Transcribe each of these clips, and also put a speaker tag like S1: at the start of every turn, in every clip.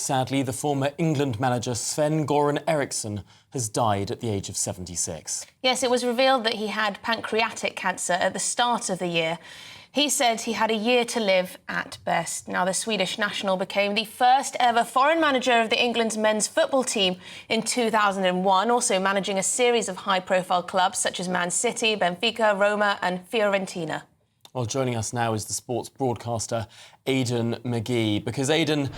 S1: Sadly, the former England manager Sven-Goran Eriksson has died at the age of 76.
S2: Yes, it was revealed that he had pancreatic cancer at the start of the year. He said he had a year to live at best. Now, the Swedish national became the first ever foreign manager of the England's men's football team in 2001, also managing a series of high-profile clubs such as Man City, Benfica, Roma and Fiorentina.
S1: Well, joining us now is the sports broadcaster Aidan McGee, because Aidan,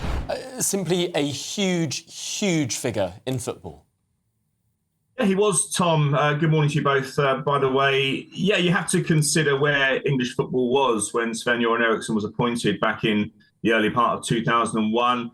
S1: simply a huge figure in football.
S3: Yeah, he was, Tom. Good morning to you both, by the way. Yeah, you have to consider where English football was when Sven-Göran Eriksson was appointed back in the early part of 2001.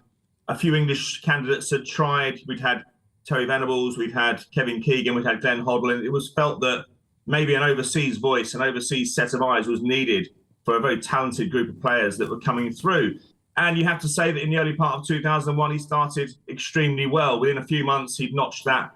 S3: A few English candidates had tried. We'd had Terry Venables, we'd had Kevin Keegan, we'd had Glenn Hoddle, and it was felt that maybe an overseas voice, an overseas set of eyes was needed for a very talented group of players that were coming through. And you have to say that in the early part of 2001, he started extremely well. Within a few months, he'd notched that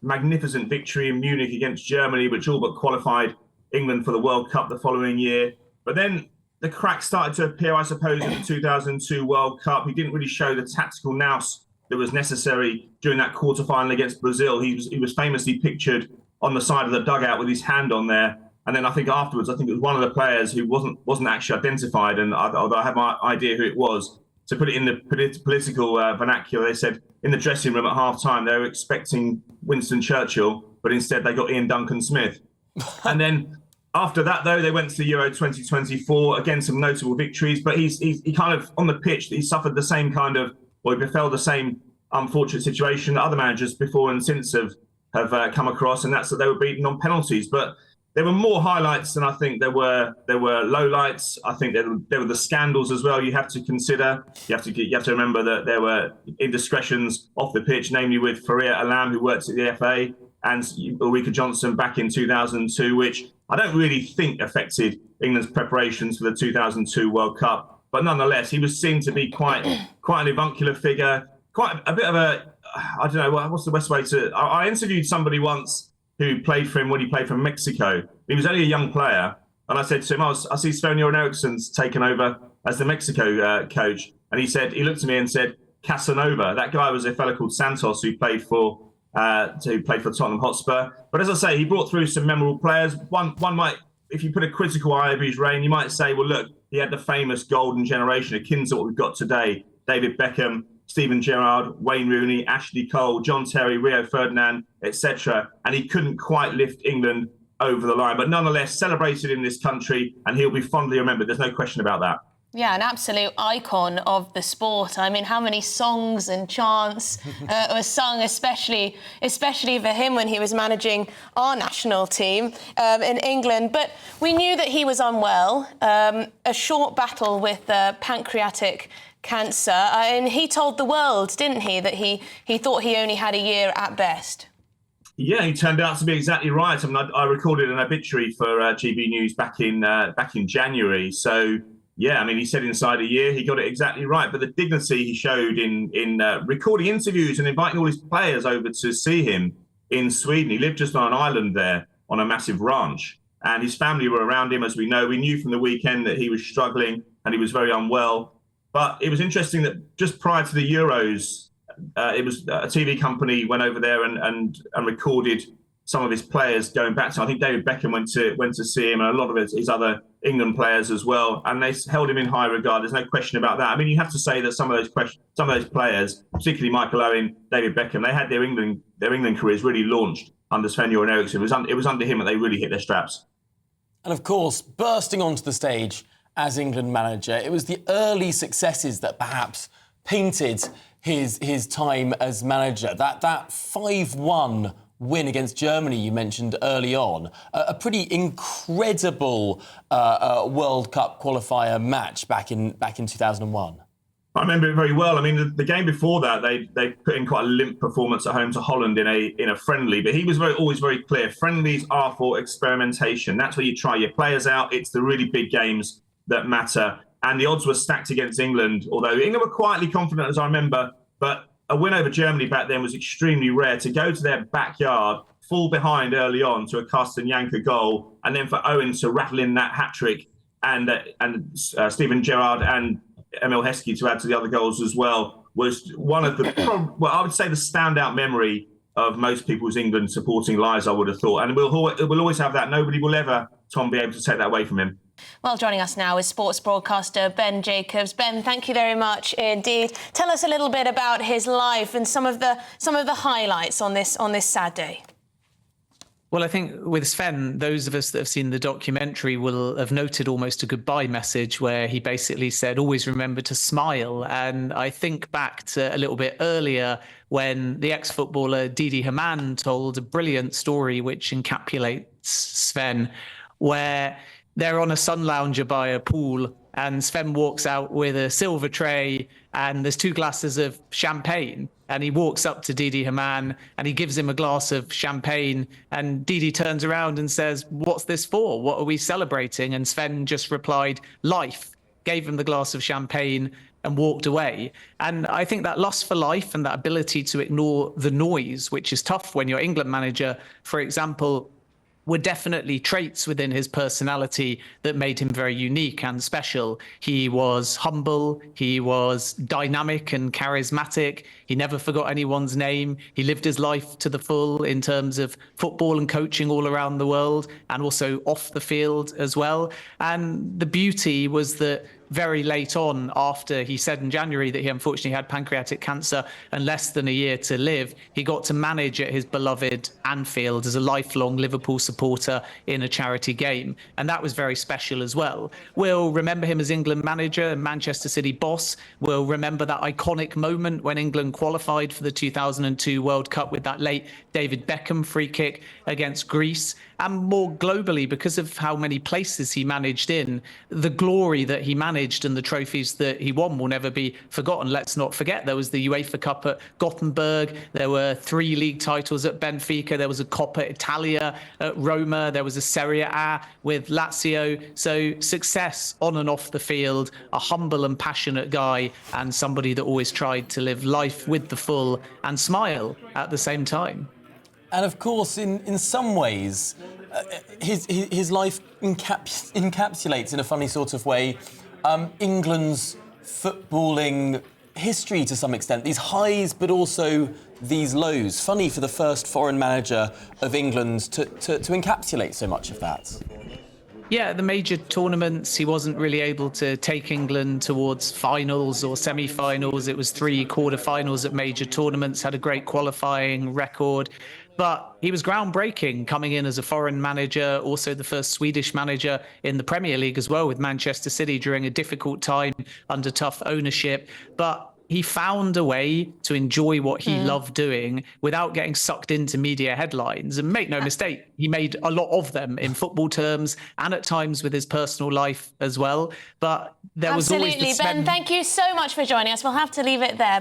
S3: magnificent victory in Munich against Germany, which all but qualified England for the World Cup the following year. But then the cracks started to appear, I suppose, in the 2002 World Cup. He didn't really show the tactical nous that was necessary during that quarter-final against Brazil. He was famously pictured on the side of the dugout with his hand on there. And then I think afterwards, I think it was one of the players who wasn't actually identified, and although I have my idea who it was, to put it in the political vernacular, they said in the dressing room at half-time they were expecting Winston Churchill, but instead they got Ian Duncan Smith. And then after that, though, they went to the Euro 2024, again, some notable victories, but he kind of, on the pitch, he suffered the same kind of, or he befell the same unfortunate situation that other managers before and since have come across, and that's that they were beaten on penalties. But there were more highlights than I think there were lowlights. I think there were the scandals as well. You have to consider. You have to remember that there were indiscretions off the pitch, namely with Faria Alam, who works at the FA, and Ulrika Johnson back in 2002, which I don't really think affected England's preparations for the 2002 World Cup. But nonetheless, he was seen to be quite an avuncular figure, quite a bit of a, I don't know, what's the best way to... I interviewed somebody once who played for him when he played for Mexico. He was only a young player. And I said to him, I see Sven-Göran Eriksson's taken over as the Mexico coach. And he looked at me and said, Casanova. That guy was a fellow called Santos who played for Tottenham Hotspur. But as I say, he brought through some memorable players. One might, if you put a critical eye over his reign, you might say, well, look, he had the famous golden generation akin to what we've got today. David Beckham, Steven Gerrard, Wayne Rooney, Ashley Cole, John Terry, Rio Ferdinand, etc. And he couldn't quite lift England over the line, but nonetheless celebrated in this country, and he'll be fondly remembered. There's no question about that.
S2: Yeah, an absolute icon of the sport. I mean, how many songs and chants were sung, especially for him when he was managing our national team in England. But we knew that he was unwell, a short battle with pancreatic cancer, and he told the world, didn't he, that he thought he only had a year at best.
S3: Yeah, he turned out to be exactly right. I mean, I recorded an obituary for GBNews back in January. So yeah, I mean, he said inside a year, he got it exactly right. But the dignity he showed in recording interviews and inviting all his players over to see him in Sweden. He lived just on an island there on a massive ranch, and his family were around him, as we know. We knew from the weekend that he was struggling and he was very unwell. But it was interesting that just prior to the Euros, it was a TV company went over there and recorded some of his players going back to. I think David Beckham went to see him, and a lot of his other England players as well, and they held him in high regard. There's no question about that. I mean, you have to say that some of those players, particularly Michael Owen, David Beckham, they had their England careers really launched under Sven-Göran Eriksson. It was under him that they really hit their straps.
S1: And of course, bursting onto the stage as England manager, it was the early successes that perhaps painted his time as manager. That 5-1 win against Germany you mentioned early on, a pretty incredible World Cup qualifier match back in 2001.
S3: I remember it very well. I mean, the game before that, they put in quite a limp performance at home to Holland in a friendly. But he was always very clear. Friendlies are for experimentation. That's where you try your players out. It's the really big games that matter. And the odds were stacked against England, although England were quietly confident, as I remember. But a win over Germany back then was extremely rare. To go to their backyard, fall behind early on to a Carsten-Janker goal, and then for Owen to rattle in that hat-trick, and Steven Gerrard and Emil Heskey to add to the other goals as well, was one of the, well, I would say the standout memory of most people's England supporting lives, I would have thought. And we'll always have that. Nobody will ever, Tom, be able to take that away from him.
S2: Well, joining us now is sports broadcaster Ben Jacobs. Ben, thank you very much indeed. Tell us a little bit about his life and some of the highlights on this sad day.
S4: Well, I think with Sven, those of us that have seen the documentary will have noted almost a goodbye message where he basically said, always remember to smile. And I think back to a little bit earlier when the ex-footballer Didi Hamann told a brilliant story which encapsulates Sven, where they're on a sun lounger by a pool and Sven walks out with a silver tray and there's 2 glasses of champagne. And he walks up to Didi Hamann and he gives him a glass of champagne. And Didi turns around and says, "What's this for? What are we celebrating?" And Sven just replied, "Life," gave him the glass of champagne and walked away. And I think that lust for life and that ability to ignore the noise, which is tough when you're England manager, for example, were definitely traits within his personality that made him very unique and special. He was humble, he was dynamic and charismatic, he never forgot anyone's name, he lived his life to the full in terms of football and coaching all around the world and also off the field as well. And the beauty was that very late on, after he said in January that he unfortunately had pancreatic cancer and less than a year to live, he got to manage at his beloved Anfield as a lifelong Liverpool supporter in a charity game. And that was very special as well. We'll remember him as England manager and Manchester City boss. We'll remember that iconic moment when England qualified for the 2002 World Cup with that late David Beckham free kick against Greece. And more globally, because of how many places he managed in, the glory that he managed and the trophies that he won will never be forgotten. Let's not forget there was the UEFA Cup at Gothenburg, there were 3 league titles at Benfica, there was a Coppa Italia at Roma, there was a Serie A with Lazio. So success on and off the field, a humble and passionate guy, and somebody that always tried to live life with the full and smile at the same time.
S1: And of course, in some ways, his life encapsulates in a funny sort of way England's footballing history to some extent. These highs, but also these lows. Funny for the first foreign manager of England to encapsulate so much of that.
S4: Yeah, the major tournaments, he wasn't really able to take England towards finals or semi-finals. It was 3 quarter-finals at major tournaments, had a great qualifying record. But he was groundbreaking coming in as a foreign manager, also the first Swedish manager in the Premier League as well with Manchester City during a difficult time under tough ownership. But he found a way to enjoy what he loved doing without getting sucked into media headlines. And make no mistake, he made a lot of them in football terms and at times with his personal life as well. But there was always the
S2: Ben, thank you so much for joining us. We'll have to leave it there.